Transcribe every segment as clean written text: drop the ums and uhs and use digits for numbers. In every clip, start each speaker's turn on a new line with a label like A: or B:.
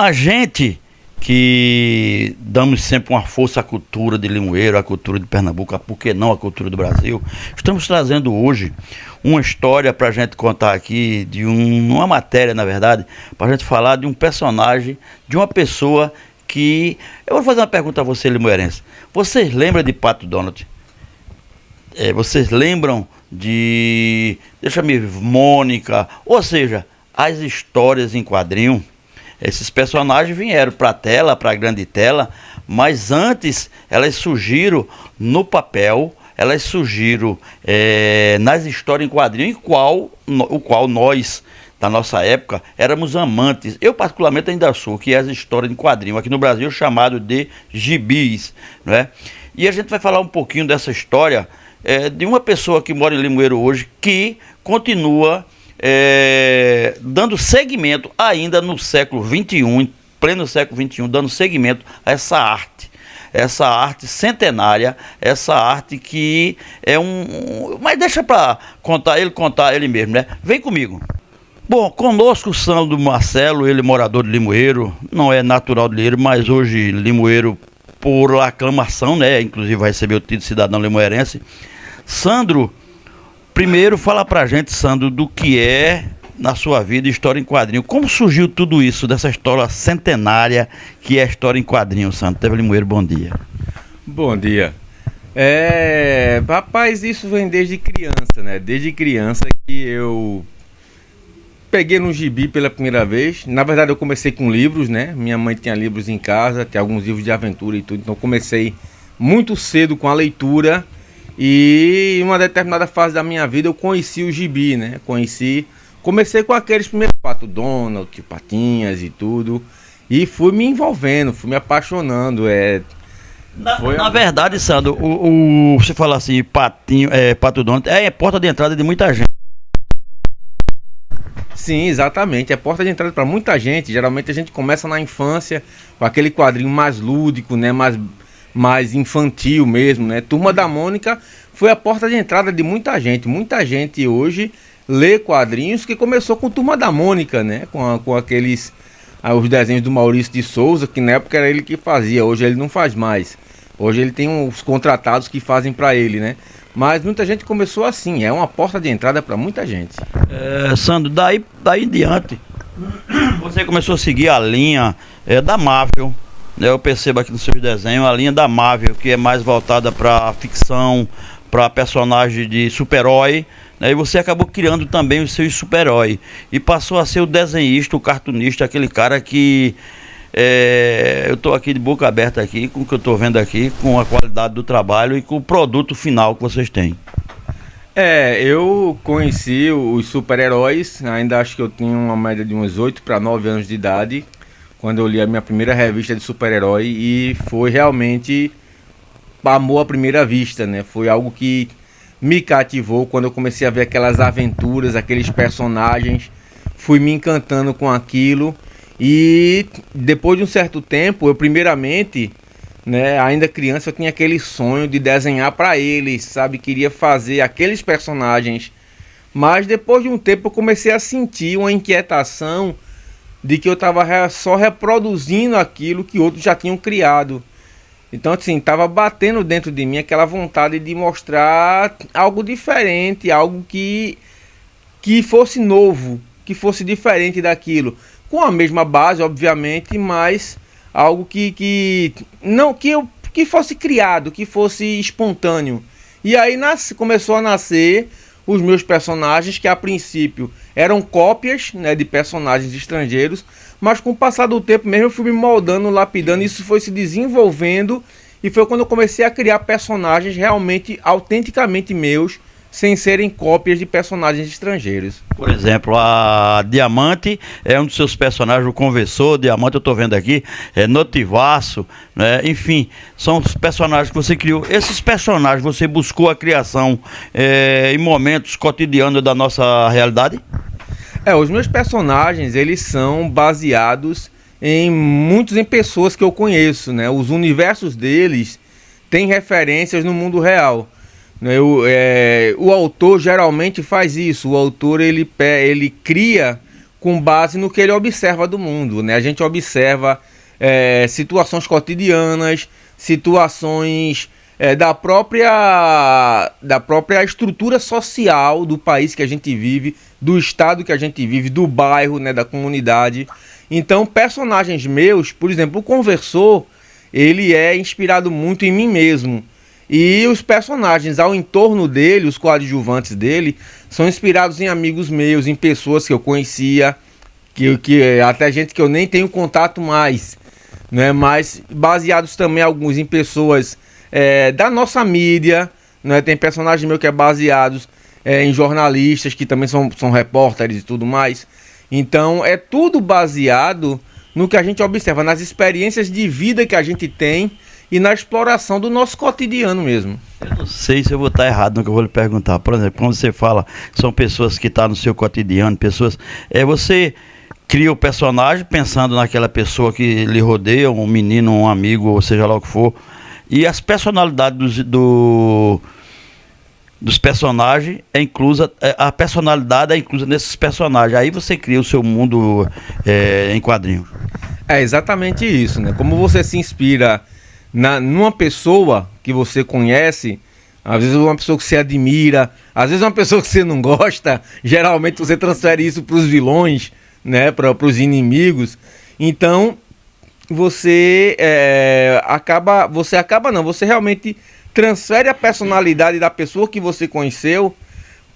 A: A gente que damos sempre uma força à cultura de Limoeiro, à cultura de Pernambuco, por que não à cultura do Brasil, estamos trazendo hoje uma história para a gente contar aqui, uma matéria, na verdade, para a gente falar de um personagem, de uma pessoa que... Eu vou fazer uma pergunta a você, limoeirense. Vocês lembram de Pato Donald? Vocês lembram de... Mônica, ou seja, as histórias em quadrinho? Esses personagens vieram para a tela, para a grande tela, mas antes elas surgiram no papel, elas surgiram nas histórias em quadrinho, o qual nós, da nossa época, éramos amantes. Eu particularmente ainda sou, que é as histórias em quadrinho, aqui no Brasil chamado de gibis, não é? E a gente vai falar um pouquinho dessa história de uma pessoa que mora em Limoeiro hoje, que continua... dando seguimento ainda no século XXI, em pleno século XXI, dando seguimento a essa arte centenária, essa arte que é mas deixa para contar ele mesmo, né? Vem comigo. Bom, conosco o Sandro Marcelo, ele morador de Limoeiro, não é natural de Limoeiro, mas hoje Limoeiro por aclamação, né? Inclusive vai receber o título de cidadão limoeirense. Sandro, primeiro, fala pra gente, Sandro, do que é, na sua vida, história em quadrinho. Como surgiu tudo isso, dessa história centenária que é a história em quadrinho, Sandro? Teve Limoeiro, bom dia.
B: Bom dia. Rapaz, isso vem desde criança, né? Desde criança que eu peguei no gibi pela primeira vez. Na verdade, eu comecei com livros, né? Minha mãe tinha livros em casa, tinha alguns livros de aventura e tudo. Então, eu comecei muito cedo com a leitura. E em uma determinada fase da minha vida eu conheci o gibi, né? Comecei com aqueles primeiros Pato Donald, Patinhas e tudo. E fui me envolvendo, fui me apaixonando.
A: Na verdade, Sandro, você fala assim, Pato Donald, é porta de entrada de muita gente.
B: Sim, exatamente, é porta de entrada para muita gente. Geralmente a gente começa na infância com aquele quadrinho mais lúdico, né? Mais infantil mesmo, né? Turma da Mônica foi a porta de entrada de muita gente. Muita gente hoje lê quadrinhos que começou com Turma da Mônica, né? Com aqueles os desenhos do Maurício de Souza, que na época era ele que fazia, hoje ele não faz mais. Hoje ele tem uns contratados que fazem para ele, né? Mas muita gente começou assim, é uma porta de entrada para muita gente.
A: Sandro, daí em diante, você começou a seguir a linha da Marvel. Eu percebo aqui no seu desenho a linha da Marvel, que é mais voltada para ficção, para personagem de super-herói, né? E você acabou criando também os seus super-heróis e passou a ser o desenhista, o cartunista, aquele cara que eu estou aqui de boca aberta aqui com o que eu estou vendo aqui, com a qualidade do trabalho e com o produto final que vocês têm.
B: Eu conheci os super-heróis, ainda acho que eu tinha uma média de uns 8 para 9 anos de idade, quando eu li a minha primeira revista de super-herói, e foi realmente amor à primeira vista, né? Foi algo que me cativou quando eu comecei a ver aquelas aventuras, aqueles personagens, fui me encantando com aquilo, e depois de um certo tempo, eu primeiramente, né, ainda criança, eu tinha aquele sonho de desenhar para eles, sabe? Queria fazer aqueles personagens, mas depois de um tempo eu comecei a sentir uma inquietação de que eu estava só reproduzindo aquilo que outros já tinham criado. Então, assim, estava batendo dentro de mim aquela vontade de mostrar algo diferente, algo que fosse novo, que fosse diferente daquilo. Com a mesma base, obviamente, mas algo que fosse criado, que fosse espontâneo. E aí começou a nascer os meus personagens, que a princípio eram cópias, né, de personagens estrangeiros, mas com o passar do tempo mesmo eu fui me moldando, lapidando, isso foi se desenvolvendo, e foi quando eu comecei a criar personagens realmente, autenticamente meus, sem serem cópias de personagens estrangeiros.
A: Por exemplo, a Diamante é um dos seus personagens, o Conversor, Diamante eu estou vendo aqui, Notivaço, né? Enfim, são os personagens que você criou. Esses personagens você buscou a criação em momentos cotidianos da nossa realidade?
B: Os meus personagens, eles são baseados em pessoas que eu conheço, né? Os universos deles têm referências no mundo real. O autor geralmente faz isso. O autor ele cria com base no que ele observa do mundo, né? A gente observa situações cotidianas, situações da própria estrutura social do país que a gente vive, do estado que a gente vive, do bairro, né, da comunidade. Então, personagens meus, por exemplo, o Conversor, ele é inspirado muito em mim mesmo. E os personagens ao entorno dele, os coadjuvantes dele, são inspirados em amigos meus, em pessoas que eu conhecia, que até gente que eu nem tenho contato mais, né? Mas baseados também alguns em pessoas da nossa mídia, né? Tem personagem meu que é baseados em jornalistas que também são repórteres e tudo mais. Então é tudo baseado no que a gente observa, nas experiências de vida que a gente tem e na exploração do nosso cotidiano mesmo.
A: Eu não sei se eu vou estar errado no que eu vou lhe perguntar. Por exemplo, quando você fala, são pessoas que estão no seu cotidiano, pessoas... você cria o personagem pensando naquela pessoa que lhe rodeia, um menino, um amigo, ou seja lá o que for. E as personalidades dos personagens é inclusa, a personalidade é inclusa nesses personagens. Aí você cria o seu mundo em quadrinhos.
B: É exatamente isso, né? Como você se inspira numa pessoa que você conhece, às vezes uma pessoa que você admira, às vezes uma pessoa que você não gosta, geralmente você transfere isso para os vilões, né? Para os inimigos. Então você você realmente transfere a personalidade da pessoa que você conheceu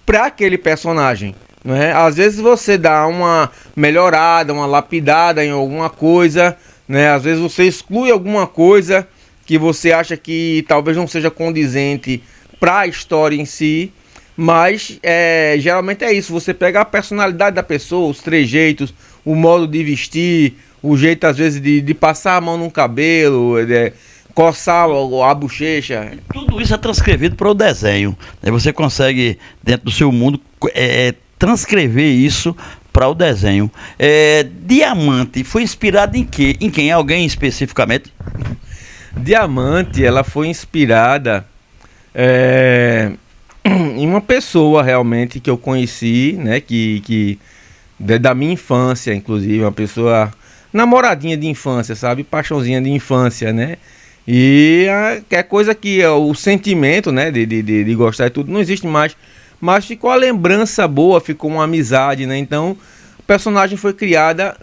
B: para aquele personagem, né? Às vezes você dá uma melhorada, uma lapidada em alguma coisa, né? Às vezes você exclui alguma coisa que você acha que talvez não seja condizente para a história em si, mas geralmente é isso. Você pega a personalidade da pessoa, os trejeitos, o modo de vestir, o jeito às vezes de passar a mão no cabelo, coçar a bochecha.
A: Tudo isso é transcrevido para o desenho. Você consegue, dentro do seu mundo, transcrever isso para o desenho. Diamante foi inspirado em quê? Em quem? Alguém especificamente?
B: Diamante, ela foi inspirada em uma pessoa realmente que eu conheci, né? Que da minha infância, inclusive, uma pessoa namoradinha de infância, sabe? Paixãozinha de infância, né? E é coisa que o sentimento, né, de gostar e tudo não existe mais, mas ficou a lembrança boa, ficou uma amizade, né? Então o personagem foi criada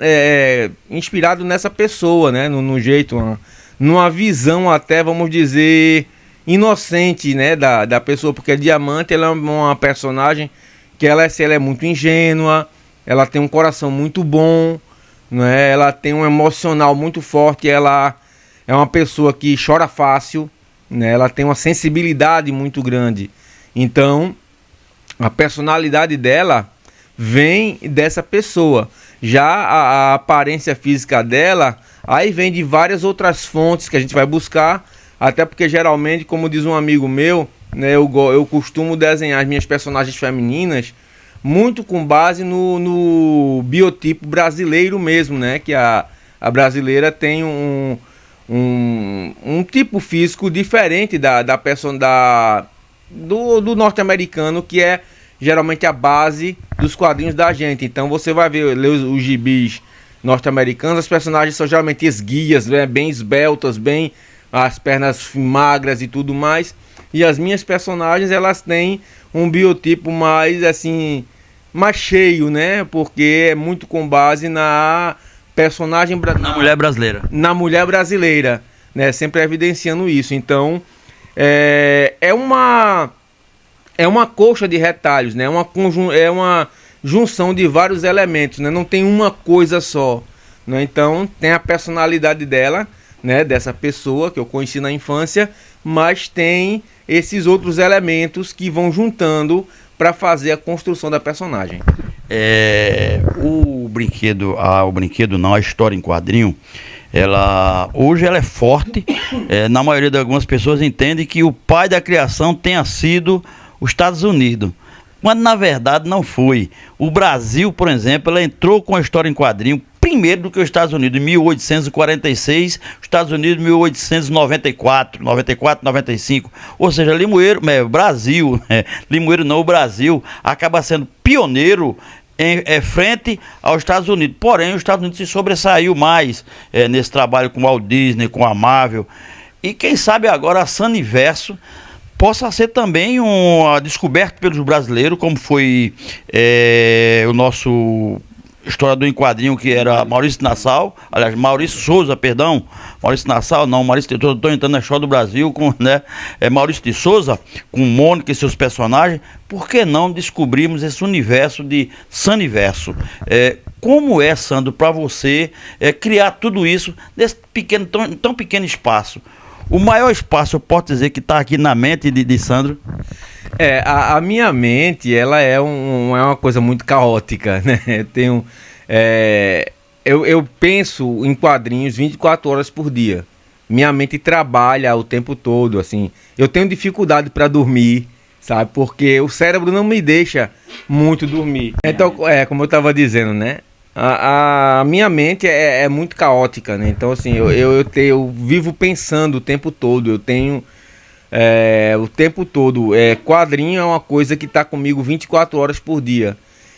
B: inspirado nessa pessoa, né? No jeito, numa visão até, vamos dizer, inocente, né, da pessoa, porque a Diamante, ela é uma personagem que ela é muito ingênua, ela tem um coração muito bom, né? Ela tem um emocional muito forte, ela é uma pessoa que chora fácil, né? Ela tem uma sensibilidade muito grande. Então, a personalidade dela vem dessa pessoa. Já a aparência física dela, aí vem de várias outras fontes que a gente vai buscar, até porque geralmente, como diz um amigo meu, né, eu costumo desenhar as minhas personagens femininas muito com base no biotipo brasileiro mesmo, né? Que a brasileira tem um tipo físico diferente do norte-americano, que é geralmente a base dos quadrinhos da gente. Então você vai ler os gibis norte-americanos, as personagens são geralmente esguias, né? Bem esbeltas, bem as pernas magras e tudo mais. E as minhas personagens, elas têm um biotipo mais assim, mais cheio, né? Porque é muito com base na personagem
A: na mulher brasileira.
B: Na mulher brasileira, né? Sempre evidenciando isso. Então, é uma colcha de retalhos, né? É uma junção de vários elementos, né? Não tem uma coisa só, né? Então, tem a personalidade dela, né? Dessa pessoa que eu conheci na infância, mas tem esses outros elementos que vão juntando para fazer a construção da personagem.
A: O brinquedo não, a história em quadrinho, hoje ela é forte. Na maioria de algumas pessoas entendem que o pai da criação tenha sido os Estados Unidos, quando na verdade não foi. O Brasil, por exemplo, ela entrou com a história em quadrinho primeiro do que os Estados Unidos, em 1846, os Estados Unidos em 1894, 95. Ou seja, o Brasil acaba sendo pioneiro frente aos Estados Unidos. Porém, os Estados Unidos se sobressaiu mais nesse trabalho com o Walt Disney, com a Marvel. E quem sabe agora a Saniverso possa ser também descoberto pelos brasileiros, como foi o nosso historiador em quadrinho, que era Maurício Nassau, aliás, Maurício Souza, perdão, Maurício Nassau, não, Maurício, eu estou entrando na história do Brasil, com, Maurício de Souza, com Mônica e seus personagens. Por que não descobrirmos esse universo de Saniverso? Como é, Sandro, para você criar tudo isso nesse pequeno, tão pequeno espaço? O maior espaço, eu posso dizer, que está aqui na mente de Sandro?
B: A minha mente, ela é uma coisa muito caótica, né? Eu penso em quadrinhos 24 horas por dia. Minha mente trabalha o tempo todo, assim. Eu tenho dificuldade para dormir, sabe? Porque o cérebro não me deixa muito dormir. Então, como eu estava dizendo, né? A minha mente é muito caótica, né? Então, assim, eu vivo pensando o tempo todo. Eu tenho... o tempo todo. Quadrinho é uma coisa que está comigo 24 horas por dia.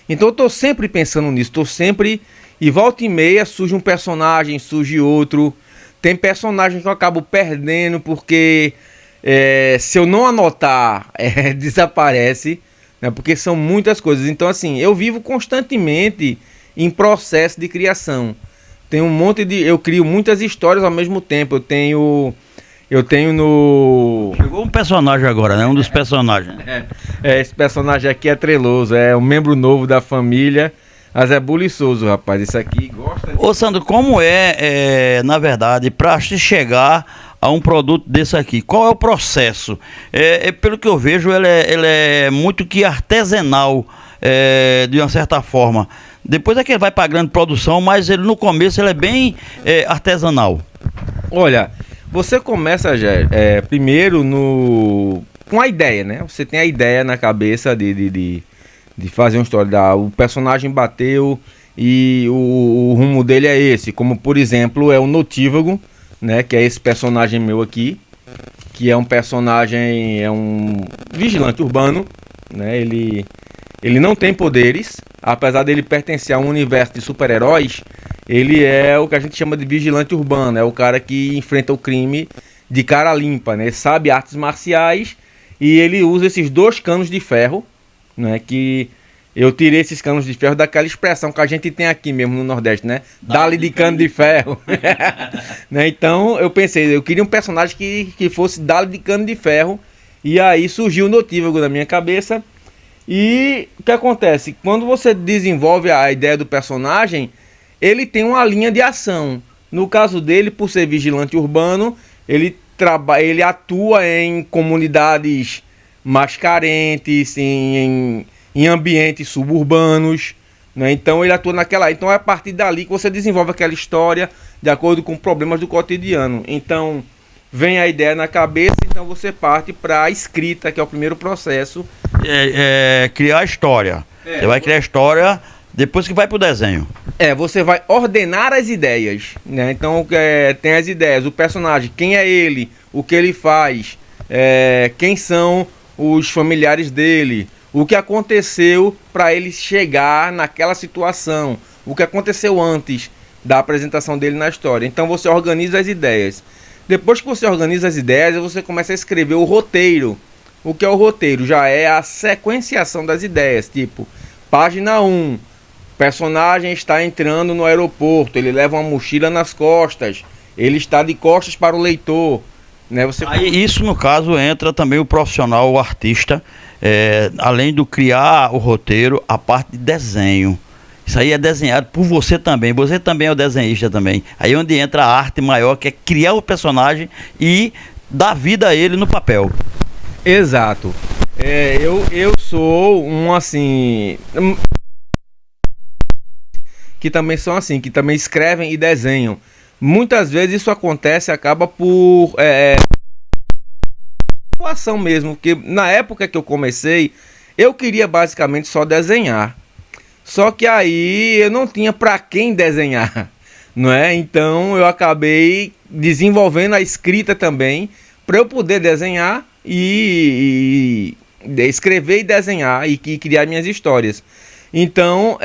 B: Então eu estou sempre pensando nisso. Estou sempre... E volta e meia surge um personagem, surge outro. Tem personagem que eu acabo perdendo porque se eu não anotar, desaparece, né? Porque são muitas coisas. Então, assim, eu vivo constantemente em processo de criação. Tem um monte de... Eu crio muitas histórias ao mesmo tempo. Eu tenho no...
A: Chegou um personagem agora, né? Um dos personagens.
B: Esse personagem aqui é treloso, é um membro novo da família, mas é buliçoso, rapaz. Esse aqui gosta de...
A: Ô, Sandro, como na verdade, para se chegar a um produto desse aqui? Qual é o processo? Pelo que eu vejo, ele é muito que artesanal, de uma certa forma. Depois é que ele vai para a grande produção, mas no começo ele é bem artesanal.
B: Olha... Você começa já primeiro com a ideia, né? Você tem a ideia na cabeça de fazer uma história. O personagem bateu e o rumo dele é esse. Como, por exemplo, é o Notívago, né? Que é esse personagem meu aqui. Que é um personagem, é um vigilante urbano, né? Ele não tem poderes, apesar dele pertencer a um universo de super-heróis. Ele é o que a gente chama de vigilante urbano, é o cara que enfrenta o crime de cara limpa, né? Sabe artes marciais e ele usa esses 2 canos de ferro, né? Que eu tirei esses canos de ferro daquela expressão que a gente tem aqui mesmo no Nordeste, né? Dá-lhe de cano de ferro. Né? Então eu pensei, eu queria um personagem que fosse dá-lhe de cano de ferro, e aí surgiu o Notívago na minha cabeça. E o que acontece? Quando você desenvolve a ideia do personagem, ele tem uma linha de ação. No caso dele, por ser vigilante urbano, ele atua em comunidades mais carentes, em ambientes suburbanos, né? Então ele atua naquela... Então é a partir dali que você desenvolve aquela história de acordo com problemas do cotidiano. Então vem a ideia na cabeça, então você parte para a escrita, que é o primeiro processo.
A: Criar a história. Você vai criar a história depois que vai pro desenho.
B: Você vai ordenar as ideias, né? Então tem as ideias, o personagem, quem é ele, o que ele faz, quem são os familiares dele, o que aconteceu para ele chegar naquela situação, o que aconteceu antes da apresentação dele na história. Então você organiza as ideias. Depois que você organiza as ideias, você começa a escrever o roteiro. O que é o roteiro? Já é a sequenciação das ideias, tipo, página 1, personagem está entrando no aeroporto, ele leva uma mochila nas costas, ele está de costas para o leitor, né?
A: Aí, isso, no caso, entra também o profissional, o artista, além do criar o roteiro, a parte de desenho. Isso aí é desenhado por você também é o desenhista também. Aí onde entra a arte maior, que é criar o personagem e dar vida a ele no papel.
B: Exato. Eu sou assim... que também são assim, que também escrevem e desenham. Muitas vezes isso acontece, acaba por ação mesmo, porque na época que eu comecei, eu queria basicamente só desenhar. Só que aí eu não tinha para quem desenhar, não é? Então eu acabei desenvolvendo a escrita também, para eu poder desenhar e escrever e desenhar e criar minhas histórias. Então,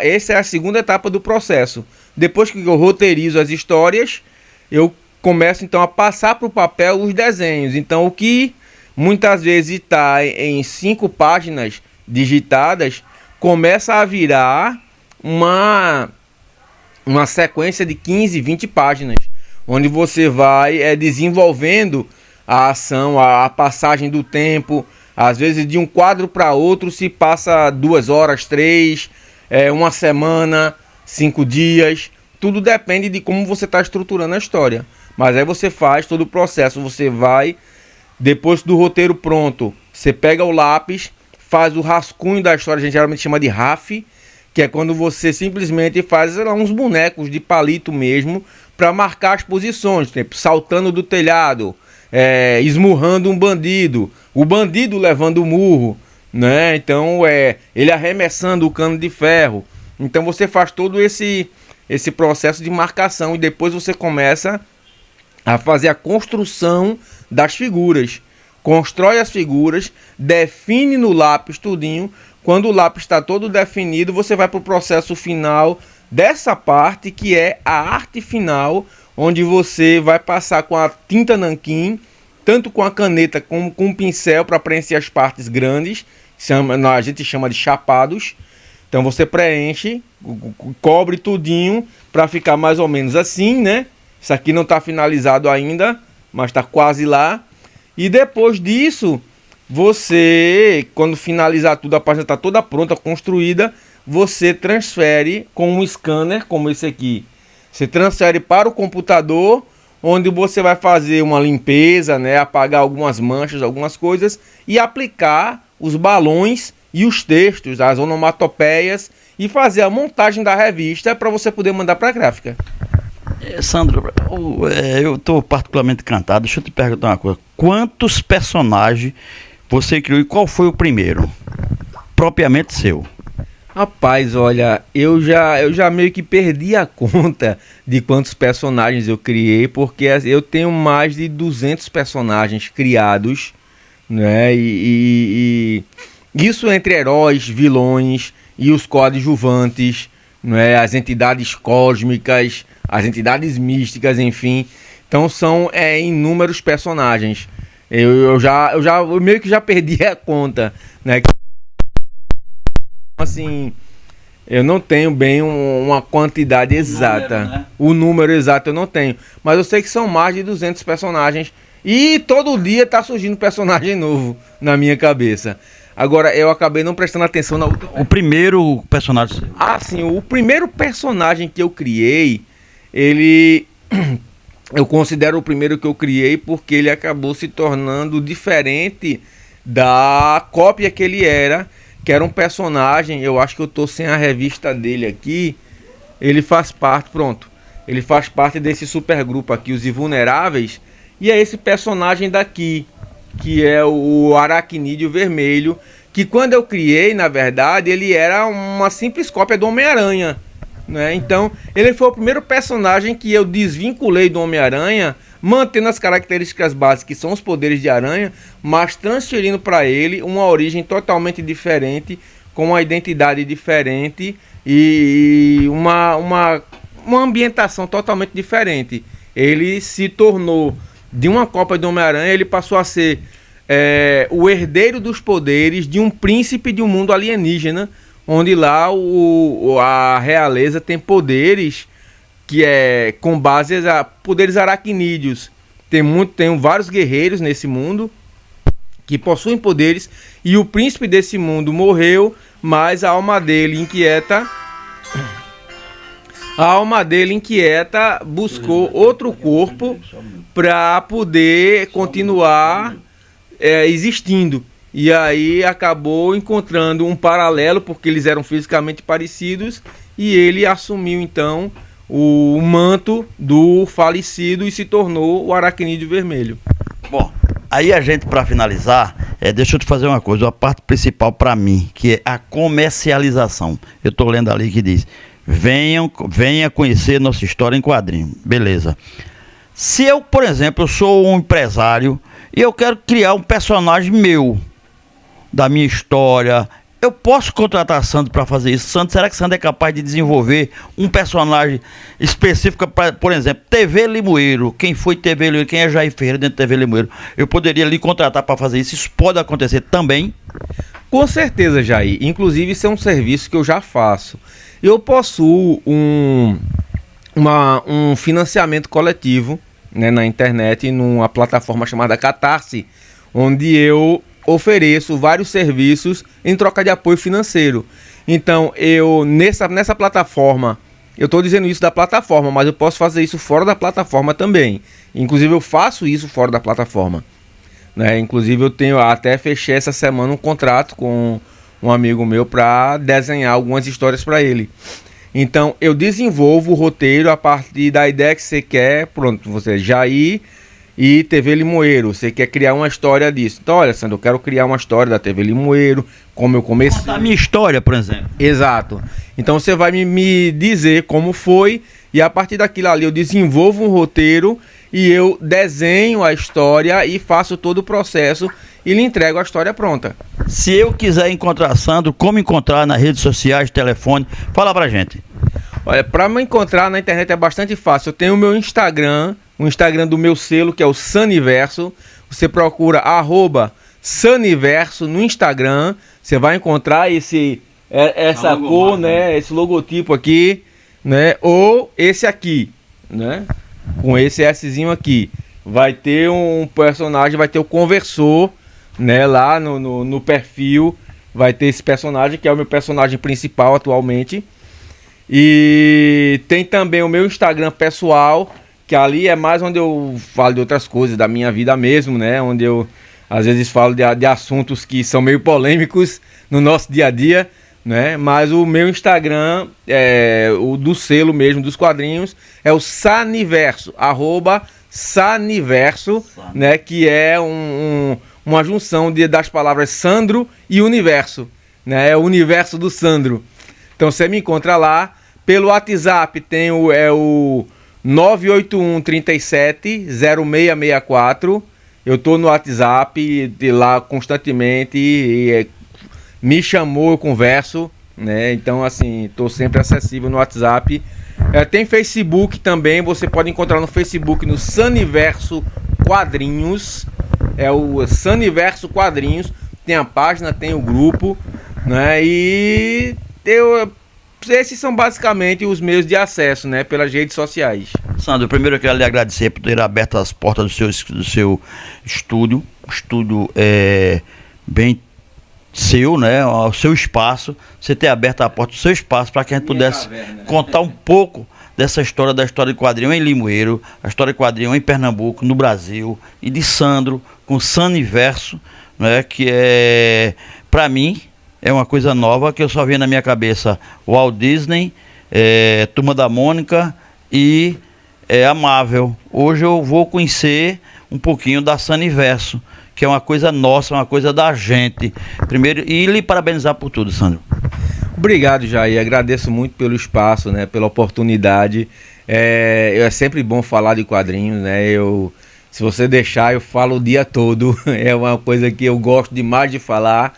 B: essa é a segunda etapa do processo. Depois que eu roteirizo as histórias, eu começo então a passar para o papel os desenhos. Então, o que muitas vezes está em 5 páginas digitadas, começa a virar uma sequência de 15, 20 páginas, onde você vai desenvolvendo a ação, a passagem do tempo. Às vezes de um quadro para outro se passa 2 horas, 3, uma semana, 5 dias. Tudo depende de como você está estruturando a história. Mas aí você faz todo o processo. Você vai, depois do roteiro pronto, você pega o lápis, faz o rascunho da história. A gente geralmente chama de RAF, que é quando você simplesmente faz uns bonecos de palito mesmo para marcar as posições. Tipo, saltando do telhado, esmurrando um bandido, o bandido levando o murro, né? Então ele arremessando o cano de ferro. Então você faz todo esse processo de marcação e depois você começa a fazer a construção das figuras. Constrói as figuras, define no lápis tudinho. Quando o lápis está todo definido, você vai para o processo final dessa parte, que é a arte final, onde você vai passar com a tinta nanquim, tanto com a caneta como com o pincel, para preencher as partes grandes, a gente chama de chapados. Então você preenche, cobre tudinho para ficar mais ou menos assim, né? Isso aqui não está finalizado ainda, mas está quase lá. E depois disso, você, quando finalizar tudo, a página está toda pronta, construída, você transfere com um scanner como esse aqui. Você transfere para o computador, onde você vai fazer uma limpeza, né, apagar algumas manchas, algumas coisas, e aplicar os balões e os textos, as onomatopeias, e fazer a montagem da revista para você poder mandar para a gráfica.
A: Sandro, eu estou particularmente encantado. Deixa eu te perguntar uma coisa. Quantos personagens você criou e qual foi o primeiro? Propriamente seu.
B: Rapaz, olha, eu já meio que perdi a conta de quantos personagens eu criei, porque eu tenho mais de 200 personagens criados, né? E isso entre heróis, vilões e os coadjuvantes, né? As entidades cósmicas, as entidades místicas, enfim. Então são inúmeros personagens. Eu meio que já perdi a conta, né? Assim, eu não tenho bem uma quantidade exata. Número, né? O número exato eu não tenho. Mas eu sei que são mais de 200 personagens. E todo dia tá surgindo personagem novo na minha cabeça. Agora, eu acabei não prestando atenção na outra.
A: O primeiro personagem...
B: Ah, sim. O primeiro personagem que eu criei, eu considero o primeiro que eu criei porque ele acabou se tornando diferente da cópia que ele era, que era um personagem. Eu acho que eu tô sem a revista dele aqui. Ele faz parte, pronto. Ele faz parte desse supergrupo aqui, os Invulneráveis. E é esse personagem daqui, que é o Aracnídeo Vermelho, que quando eu criei, na verdade, ele era uma simples cópia do Homem-Aranha, né? Então, ele foi o primeiro personagem que eu desvinculei do Homem-Aranha, mantendo as características básicas, que são os poderes de aranha, mas transferindo para ele uma origem totalmente diferente, com uma identidade diferente e uma ambientação totalmente diferente. Ele se tornou, de uma cópia do Homem-Aranha, ele passou a ser o herdeiro dos poderes de um príncipe de um mundo alienígena, onde lá a realeza tem poderes que com base a poderes aracnídeos. Tem vários guerreiros nesse mundo que possuem poderes, e o príncipe desse mundo morreu, mas a alma dele inquieta buscou outro corpo para poder continuar existindo. E aí acabou encontrando um paralelo, porque eles eram fisicamente parecidos, e ele assumiu então o manto do falecido e se tornou o Aracnídeo Vermelho.
A: Bom, aí a gente, para finalizar, deixa eu te fazer uma coisa, a parte principal para mim, que é a comercialização. Eu estou lendo ali que diz: venha conhecer nossa história em quadrinho. Beleza. Se eu, por exemplo, eu sou um empresário e eu quero criar um personagem meu, da minha história, Eu posso contratar Sandro para fazer isso? Sandro, será que Sandro é capaz de desenvolver um personagem específico para, por exemplo, TV Limoeiro? Quem foi TV Limoeiro? Quem é Jair Ferreira dentro de TV Limoeiro? Eu poderia lhe contratar para fazer isso. Isso pode acontecer também?
B: Com certeza, Jair. Inclusive, isso é um serviço que eu já faço. Eu possuo um financiamento coletivo, né, na internet, numa plataforma chamada Catarse, onde eu ofereço vários serviços em troca de apoio financeiro. Então, eu nessa plataforma, eu estou dizendo isso da plataforma, mas eu posso fazer isso fora da plataforma também. Inclusive, eu faço isso fora da plataforma, né? Inclusive, até fechei essa semana um contrato com um amigo meu para desenhar algumas histórias para ele. Então, eu desenvolvo o roteiro a partir da ideia que você quer. Pronto, você Jair e TV Limoeiro, você quer criar uma história disso. Então, olha, Sandro, eu quero criar uma história da TV Limoeiro, como eu comecei.
A: Da minha história, por exemplo.
B: Exato. Então, você vai me dizer como foi, e a partir daquilo ali eu desenvolvo um roteiro e eu desenho a história e faço todo o processo e lhe entrego a história pronta.
A: Se eu quiser encontrar Sandro, como encontrar nas redes sociais, telefone? Fala pra gente.
B: Olha, para me encontrar na internet é bastante fácil. Eu tenho o meu Instagram, o Instagram do meu selo, que é o Saniverso. Você procura @Saniverso no Instagram. Você vai encontrar essa cor, né? Esse logotipo aqui, né? Ou esse aqui, né? Com esse Szinho aqui. Vai ter um personagem, vai ter o conversor, né? Lá no perfil. Vai ter esse personagem, que é o meu personagem principal atualmente. E tem também o meu Instagram pessoal, que ali é mais onde eu falo de outras coisas, da minha vida mesmo, né? Onde eu às vezes falo de assuntos que são meio polêmicos no nosso dia a dia, né? Mas o meu Instagram, o do selo mesmo, dos quadrinhos, é o Saniverso, @Saniverso, né? Que é uma junção das palavras Sandro e Universo, né? É o universo do Sandro. Então você me encontra lá. Pelo WhatsApp tem o 981 37 0664. Eu estou no WhatsApp lá constantemente. Me chamou, eu converso, né? Então, assim, estou sempre acessível no WhatsApp. Tem Facebook também. Você pode encontrar no Facebook no Saniverso Quadrinhos. É o Saniverso Quadrinhos. Tem a página, tem o grupo, né? E esses são basicamente os meios de acesso, né, pelas redes sociais.
A: Sandro, primeiro eu quero lhe agradecer por ter aberto as portas do seu estúdio. O estúdio é bem seu, né? O seu espaço. Você ter aberto a porta do seu espaço para que a gente pudesse contar um pouco dessa história, da história de quadrinho em Limoeiro, a história de quadrinho em Pernambuco, no Brasil, e de Sandro com Saniverso, né? Que é, para mim, é uma coisa nova que eu só vi na minha cabeça. Walt Disney, Turma da Mônica e a Marvel. Hoje eu vou conhecer um pouquinho da Saniverso, que é uma coisa nossa, uma coisa da gente. Primeiro, e lhe parabenizar por tudo, Sandro.
B: Obrigado, Jair. Agradeço muito pelo espaço, né, pela oportunidade. É sempre bom falar de quadrinhos, né? Se você deixar, eu falo o dia todo. É uma coisa que eu gosto demais de falar.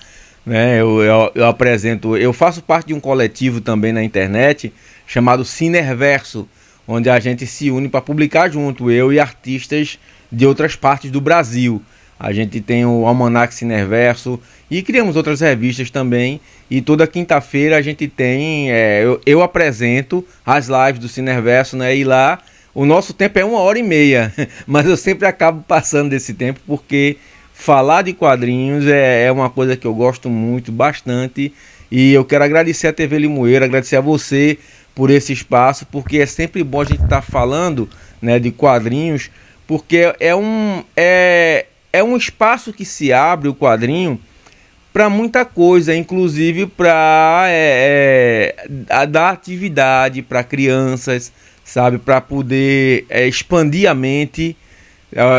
B: Né, eu apresento, eu faço parte de um coletivo também na internet chamado Cinerverso, onde a gente se une para publicar junto, eu e artistas de outras partes do Brasil. A gente tem o Almanac Cinerverso e criamos outras revistas também. E toda quinta-feira a gente tem, eu apresento as lives do Cinerverso, né? E lá o nosso tempo é 1h30, mas eu sempre acabo passando desse tempo porque falar de quadrinhos é uma coisa que eu gosto muito, bastante. E eu quero agradecer a TV Limoeiro, agradecer a você por esse espaço, porque é sempre bom a gente estar falando, né, de quadrinhos, porque é um espaço que se abre, o quadrinho, para muita coisa, inclusive para dar atividade para crianças, sabe, para poder expandir a mente,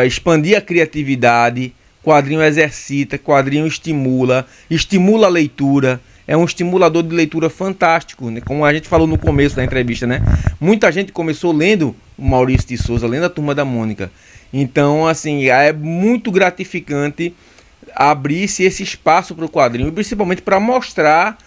B: expandir a criatividade. Quadrinho exercita, quadrinho estimula a leitura, é um estimulador de leitura fantástico, né? Como a gente falou no começo da entrevista, né? Muita gente começou lendo o Maurício de Souza, lendo a Turma da Mônica. Então, assim, é muito gratificante abrisse esse espaço para o quadrinho, e principalmente para mostrar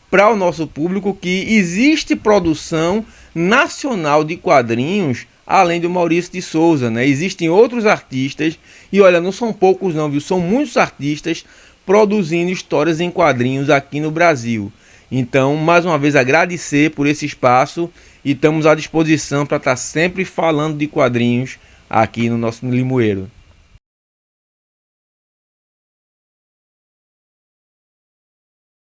B: para o nosso público que existe produção nacional de quadrinhos, além do Maurício de Souza, né? Existem outros artistas, e olha, não são poucos não, viu? São muitos artistas produzindo histórias em quadrinhos aqui no Brasil. Então, mais uma vez, agradecer por esse espaço e estamos à disposição para estar sempre falando de quadrinhos aqui no nosso Limoeiro.